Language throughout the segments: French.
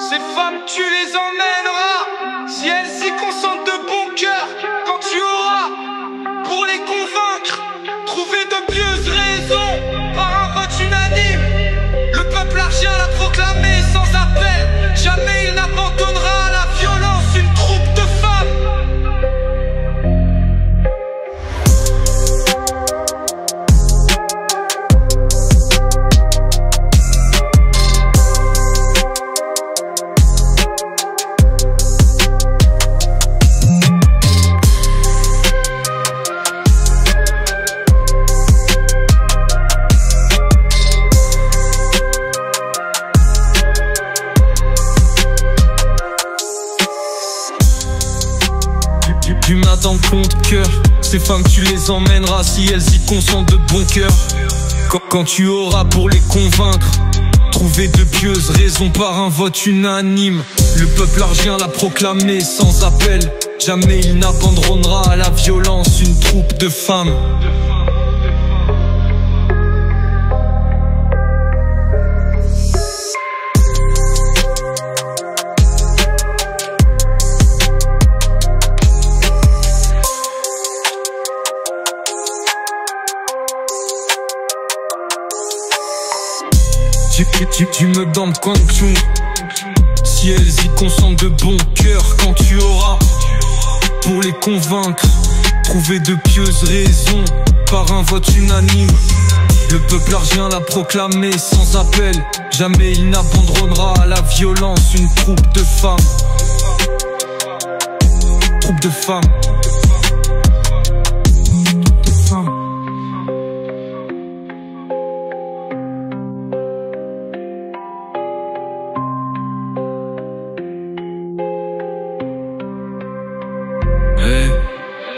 Ces femmes, tu les emmèneras si elles s'y consentent de bon cœur. Quand tu auras, pour les convaincre, trouvé de pieuses raisons par un vote unanime. Le peuple argien l'a proclamé sans appel. Jamais il n'abandonnera à la violence une troupe de femmes. Tu m'as dans le compte cœur. Ces femmes tu les emmèneras si elles y consentent de bon cœur. Quand tu auras pour les convaincre trouvé de pieuses raisons par un vote unanime. Le peuple argien l'a proclamé sans appel. Jamais il n'abandonnera à la violence une troupe de femmes. Tu me donnes confiance si elles y consentent de bon cœur. Quand tu auras pour les convaincre trouvé de pieuses raisons par un vote unanime. Le peuple argien l'a proclamé sans appel. Jamais il n'abandonnera à la violence une troupe de femmes. Troupe de femmes.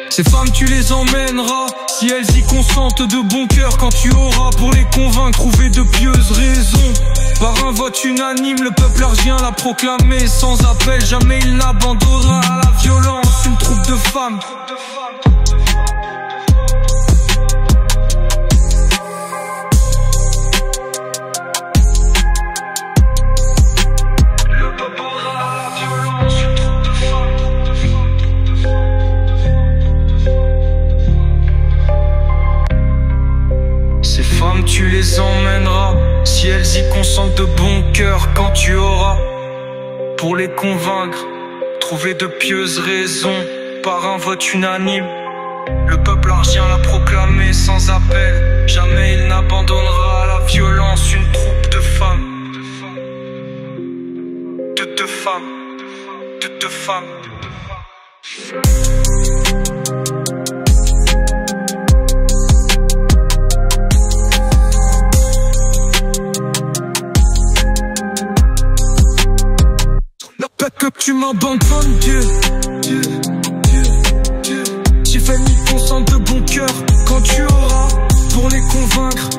Ces femmes tu les emmèneras si elles y consentent de bon cœur. Quand tu auras pour les convaincre trouvé de pieuses raisons par un vote unanime. Le peuple argien l'a proclamé sans appel. Jamais il n'abandonnera à la violence une troupe de femmes. Tu les emmèneras si elles y consentent de bon cœur. Quand tu auras pour les convaincre trouvé de pieuses raisons par un vote unanime. Le peuple argien l'a proclamé sans appel. Jamais il n'abandonnera à la violence une troupe de femmes. De femmes. De femmes. Que tu m'abandonnes, Dieu. J'ai fait ni consent de bon cœur. Quand tu auras pour les convaincre